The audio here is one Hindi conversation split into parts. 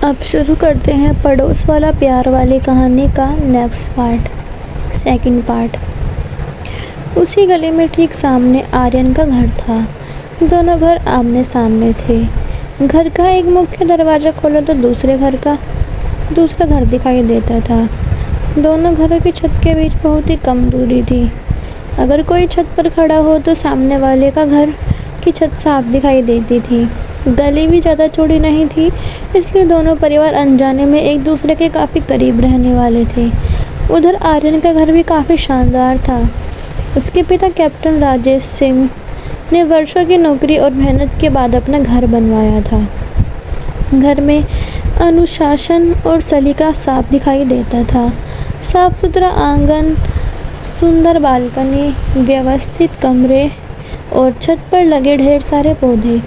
अब शुरू करते हैं पड़ोस वाला प्यार वाली कहानी का नेक्स्ट पार्ट, सेकंड पार्ट। उसी गली में ठीक सामने आर्यन का घर था। दोनों घर आमने सामने थे। घर का एक मुख्य दरवाज़ा खोलो तो दूसरा घर दिखाई देता था। दोनों घरों की छत के बीच बहुत ही कम दूरी थी। अगर कोई छत पर खड़ा हो तो सामने वाले का घर की छत साफ दिखाई देती थी। गली भी ज़्यादा चौड़ी नहीं थी, इसलिए दोनों परिवार अनजाने में एक दूसरे के काफ़ी करीब रहने वाले थे। उधर आर्यन का घर भी काफ़ी शानदार था। उसके पिता कैप्टन राजेश सिंह ने वर्षों की नौकरी और मेहनत के बाद अपना घर बनवाया था। घर में अनुशासन और सलीका साफ दिखाई देता था। साफ सुथरा आंगन, सुंदर बालकनी, व्यवस्थित कमरे और छत पर लगे ढेर सारे पौधे।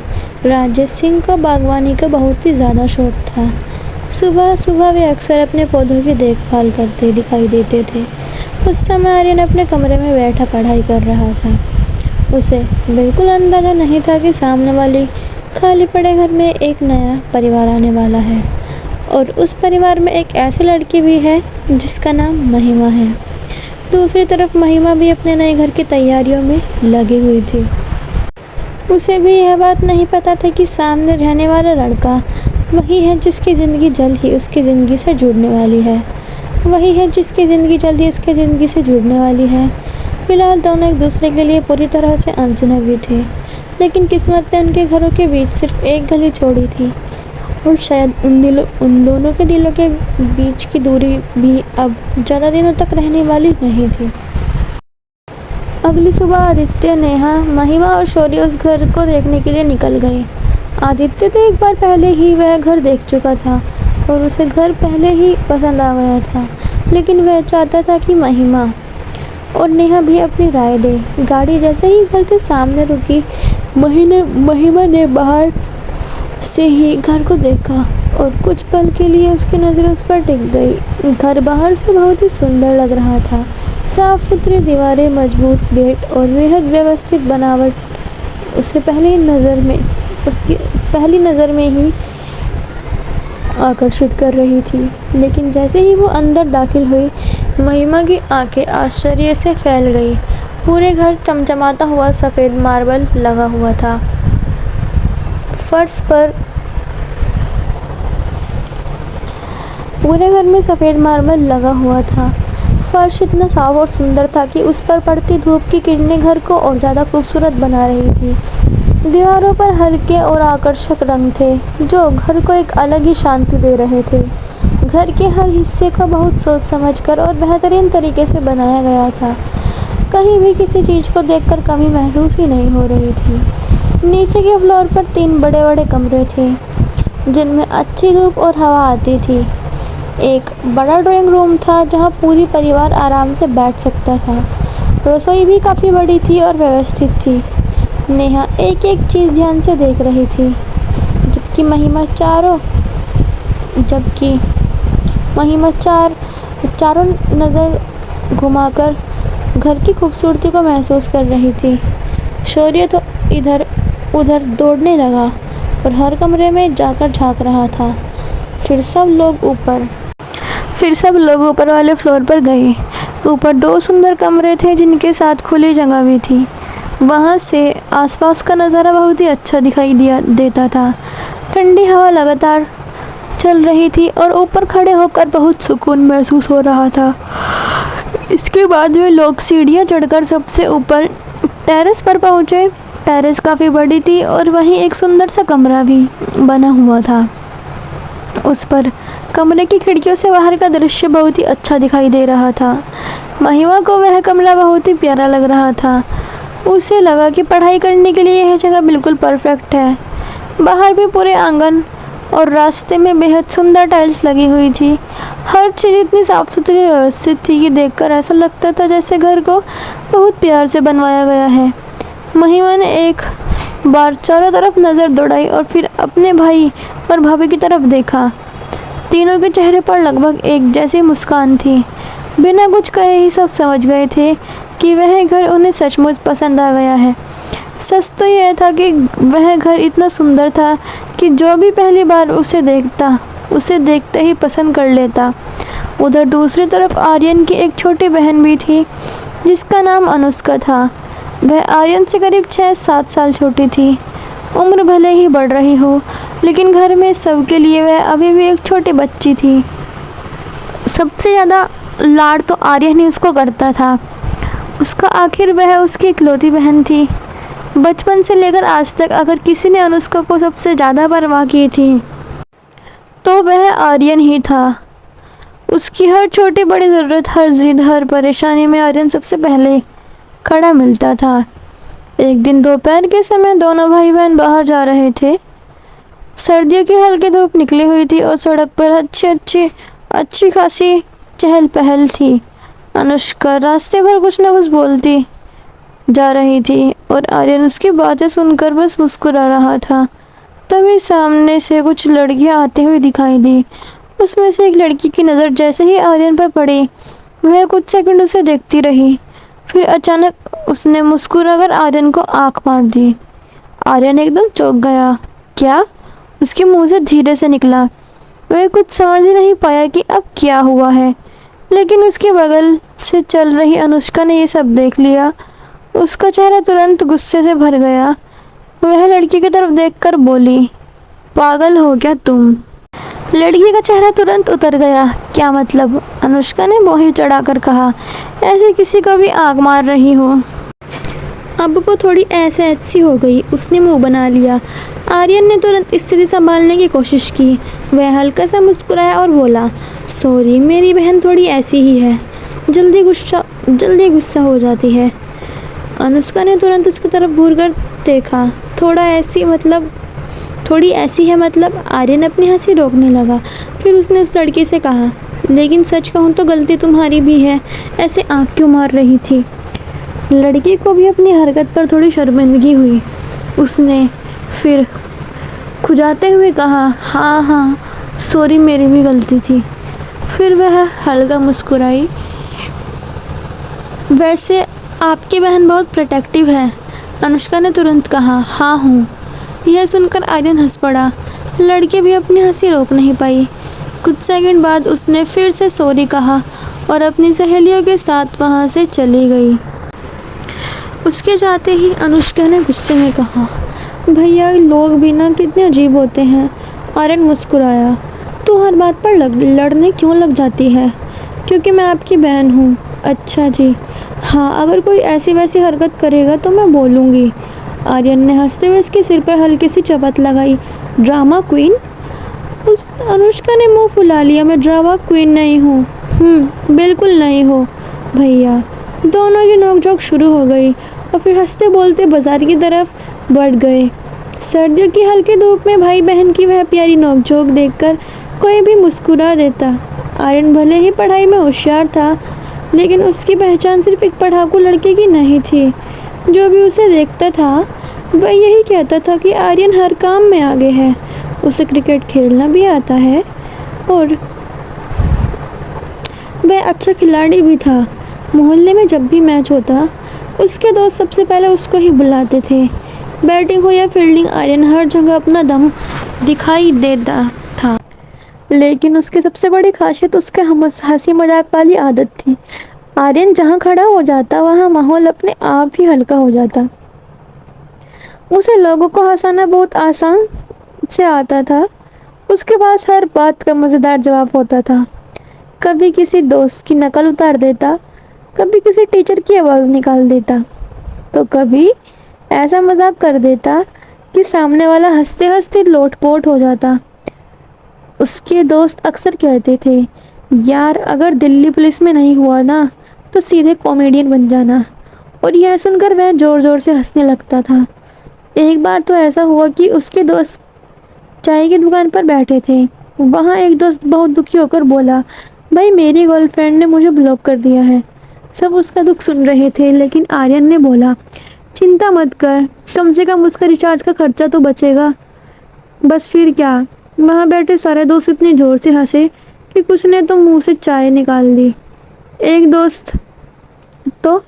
राजेश सिंह को बागवानी का बहुत ही ज़्यादा शौक था। सुबह सुबह वे अक्सर अपने पौधों की देखभाल करते दिखाई देते थे। उस समय आर्यन अपने कमरे में बैठा पढ़ाई कर रहा था। उसे बिल्कुल अंदाज़ा नहीं था कि सामने वाली खाली पड़े घर में एक नया परिवार आने वाला है और उस परिवार में एक ऐसी लड़की भी है जिसका नाम महिमा है। दूसरी तरफ महिमा भी अपने नए घर की तैयारियों में लगी हुई थी। उसे भी यह बात नहीं पता था कि सामने रहने वाला लड़का वही है जिसकी ज़िंदगी जल्द ही उसकी ज़िंदगी से जुड़ने वाली है। फ़िलहाल दोनों एक दूसरे के लिए पूरी तरह से अजनबी थे, लेकिन किस्मत ने उनके घरों के बीच सिर्फ एक गली छोड़ी थी और शायद उन दोनों के दिलों के बीच की दूरी भी अब ज़्यादा दिनों तक रहने वाली नहीं थी। अगली सुबह आदित्य, नेहा, महिमा और शौर्य उस घर को देखने के लिए निकल गए। आदित्य तो एक बार पहले ही वह घर देख चुका था और उसे घर पहले ही पसंद आ गया था, लेकिन वह चाहता था कि महिमा और नेहा भी अपनी राय दे। गाड़ी जैसे ही घर के सामने रुकी, महिमा ने बाहर से ही घर को देखा और कुछ पल के लिए उसकी नज़र उस पर टिक गई। घर बाहर से बहुत ही सुंदर लग रहा था। साफ सुथरी दीवारें, मजबूत गेट और बेहद व्यवस्थित बनावट उसकी पहली नज़र में ही आकर्षित कर रही थी। लेकिन जैसे ही वो अंदर दाखिल हुई, महिमा की आंखें आश्चर्य से फैल गई। पूरे घर चमचमाता हुआ सफ़ेद मार्बल लगा हुआ था। पूरे घर में सफ़ेद मार्बल लगा हुआ था। फर्श इतना साफ और सुंदर था कि उस पर पड़ती धूप की किरणें घर को और ज़्यादा खूबसूरत बना रही थी। दीवारों पर हल्के और आकर्षक रंग थे जो घर को एक अलग ही शांति दे रहे थे। घर के हर हिस्से को बहुत सोच समझकर और बेहतरीन तरीके से बनाया गया था। कहीं भी किसी चीज़ को देखकर कमी महसूस ही नहीं हो रही थी। नीचे के फ्लोर पर 3 बड़े बड़े कमरे थे जिनमें अच्छी धूप और हवा आती थी। एक बड़ा ड्राइंग रूम था जहां पूरी परिवार आराम से बैठ सकता था। रसोई भी काफ़ी बड़ी थी और व्यवस्थित थी। नेहा एक एक चीज़ ध्यान से देख रही थी, जबकि महिमा चारों नज़र घुमाकर घर की खूबसूरती को महसूस कर रही थी। शौर्य तो इधर उधर दौड़ने लगा और हर कमरे में जाकर झांक रहा था। फिर सब लोग ऊपर वाले फ्लोर पर गए। ऊपर 2 सुंदर कमरे थे जिनके साथ खुली जगह भी थी। वहाँ से आसपास का नज़ारा बहुत ही अच्छा दिखाई देता था। ठंडी हवा लगातार चल रही थी और ऊपर खड़े होकर बहुत सुकून महसूस हो रहा था। इसके बाद वे लोग सीढ़ियाँ चढ़कर सबसे ऊपर टेरेस पर पहुँचे। टेरेस काफ़ी बड़ी थी और वहीं एक सुंदर सा कमरा भी बना हुआ था। उस पर कमरे की खिड़कियों से बाहर का दृश्य बहुत ही अच्छा दिखाई दे रहा था। महिमा को वह कमरा बहुत ही प्यारा लग रहा था। उसे लगा कि पढ़ाई करने के लिए यह जगह बिल्कुल परफेक्ट है। बाहर भी पूरे आंगन और रास्ते में बेहद सुंदर टाइल्स लगी हुई थी। हर चीज़ इतनी साफ़ सुथरी और व्यवस्थित थी कि देखकर ऐसा लगता था जैसे घर को बहुत प्यार से बनवाया गया है। महिमा ने एक बार चारों तरफ नज़र दौड़ाई और फिर अपने भाई और भाभी की तरफ देखा। तीनों के चेहरे पर लगभग एक जैसी मुस्कान थी। बिना कुछ कहे ही सब समझ गए थे कि वह घर उन्हें सचमुच पसंद आ गया है। सच तो यह था कि वह घर इतना सुंदर था कि जो भी पहली बार उसे देखता उसे देखते ही पसंद कर लेता। उधर दूसरी तरफ आर्यन की एक छोटी बहन भी थी जिसका नाम अनुष्का था। वह आर्यन से करीब 6-7 साल छोटी थी। उम्र भले ही बढ़ रही हो, लेकिन घर में सबके लिए वह अभी भी एक छोटी बच्ची थी। सबसे ज़्यादा लाड तो आर्यन ही उसको करता था। उसका आखिर वह उसकी इकलौती बहन थी। बचपन से लेकर आज तक अगर किसी ने अनुष्का को सबसे ज़्यादा परवाह की थी तो वह आर्यन ही था। उसकी हर छोटी बड़ी ज़रूरत, हर जिद, हर परेशानी में आर्यन सबसे पहले खड़ा मिलता था। एक दिन दोपहर के समय दोनों भाई बहन बाहर जा रहे थे। सर्दियों की हल्की धूप निकली हुई थी और सड़क पर अच्छी खासी चहल पहल थी। अनुष्का रास्ते भर कुछ न कुछ बोलती जा रही थी और आर्यन उसकी बातें सुनकर बस मुस्कुरा रहा था। तभी सामने से कुछ लड़कियां आती हुई दिखाई दी। उसमें से एक लड़की की नज़र जैसे ही आर्यन पर पड़ी, वह कुछ सेकंड उसे देखती रही। फिर अचानक उसने मुस्कुराकर आर्यन को आंख मार दी। आर्यन एकदम चौंक गया। क्या? उसके मुंह से धीरे से निकला। वह कुछ समझ ही नहीं पाया कि अब क्या हुआ है, लेकिन उसके बगल से चल रही अनुष्का ने ये सब देख लिया। उसका चेहरा तुरंत गुस्से से भर गया। वह लड़की की तरफ देखकर बोली, पागल हो क्या तुम? लड़की का चेहरा तुरंत उतर गया। क्या मतलब? अनुष्का ने बोही चढ़ाकर कहा, ऐसे किसी को भी आग मार रही हो? अब वो थोड़ी ऐसी हो गई। उसने मुंह बना लिया। आर्यन ने तुरंत स्थिति संभालने की कोशिश की। वह हल्का सा मुस्कुराया और बोला, सॉरी, मेरी बहन थोड़ी ऐसी ही है, जल्दी गुस्सा हो जाती है। अनुष्का ने तुरंत उसकी तरफ घूरकर देखा। थोड़ी ऐसी है मतलब? आर्यन अपनी हंसी रोकने लगा। फिर उसने उस लड़की से कहा, लेकिन सच कहूँ तो गलती तुम्हारी भी है, ऐसे आँख क्यों मार रही थी? लड़की को भी अपनी हरकत पर थोड़ी शर्मिंदगी हुई। उसने फिर खुजाते हुए कहा, हाँ, सॉरी, मेरी भी गलती थी। फिर वह हल्का मुस्कुराई। वैसे आपकी बहन बहुत प्रोटेक्टिव है, अनुष्का ने तुरंत कहा। हाँ हूँ। यह सुनकर आर्यन हंस पड़ा। लड़की भी अपनी हंसी रोक नहीं पाई। कुछ सेकंड बाद उसने फिर से सॉरी कहा और अपनी सहेलियों के साथ वहाँ से चली गई। उसके जाते ही अनुष्का ने गुस्से में कहा, भैया लोग भी ना कितने अजीब होते हैं। आर्यन मुस्कुराया। तू हर बात पर लड़ने क्यों लग जाती है? क्योंकि मैं आपकी बहन हूँ। अच्छा जी, हाँ, अगर कोई ऐसी वैसी हरकत करेगा तो मैं बोलूँगी। आर्यन ने हंसते हुए उसके सिर पर हल्की सी चपत लगाई। Drama queen? अनुष्का ने मुंह फुला लिया। मैं ड्रामा क्वीन नहीं हूँ। बिल्कुल नहीं हो भैया। दोनों की नोकझोंक शुरू हो गई और फिर हंसते बोलते बाजार की तरफ बढ़ गए। सर्दियों की हल्की धूप में भाई बहन की वह प्यारी नोकझोंक देखकर कोई भी मुस्कुरा देता। आर्यन भले ही पढ़ाई में होशियार था, लेकिन उसकी पहचान सिर्फ एक पढ़ाकू लड़के की नहीं थी। जो भी उसे देखता था वह यही कहता था कि आर्यन हर काम में आगे है। उसे क्रिकेट खेलना भी आता है और वह अच्छा खिलाड़ी भी था। मोहल्ले में जब भी मैच होता, उसके दोस्त सबसे पहले उसको ही बुलाते थे। बैटिंग हो या फील्डिंग, आर्यन हर जगह अपना दम दिखाई देता था। लेकिन उसकी सबसे बड़ी खासियत उसके हंसी मजाक वाली आदत थी। आर्यन जहाँ खड़ा हो जाता, वहाँ माहौल अपने आप ही हल्का हो जाता। उसे लोगों को हंसाना बहुत आसान से आता था। उसके पास हर बात का मज़ेदार जवाब होता था। कभी किसी दोस्त की नकल उतार देता, कभी किसी टीचर की आवाज़ निकाल देता, तो कभी ऐसा मजाक कर देता कि सामने वाला हंसते हंसते लोटपोट हो जाता। उसके दोस्त अक्सर कहते थे, यार अगर दिल्ली पुलिस में नहीं हुआ ना तो सीधे कॉमेडियन बन जाना। और यह सुनकर वह ज़ोर ज़ोर से हंसने लगता था। एक बार तो ऐसा हुआ कि उसके दोस्त चाय की दुकान पर बैठे थे। वहाँ एक दोस्त बहुत दुखी होकर बोला, भाई मेरी गर्लफ्रेंड ने मुझे ब्लॉक कर दिया है। सब उसका दुख सुन रहे थे, लेकिन आर्यन ने बोला, चिंता मत कर, कम से कम उसका रिचार्ज का खर्चा तो बचेगा। बस फिर क्या, वहाँ बैठे सारे दोस्त इतने ज़ोर से हंसे कि कुछ ने तो मुंह से चाय निकाल दी। एक दोस्त तो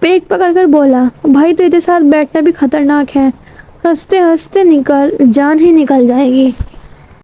पेट पकड़कर बोला, भाई तेरे साथ बैठना भी खतरनाक है, हंसते हंसते जान ही निकल जाएगी।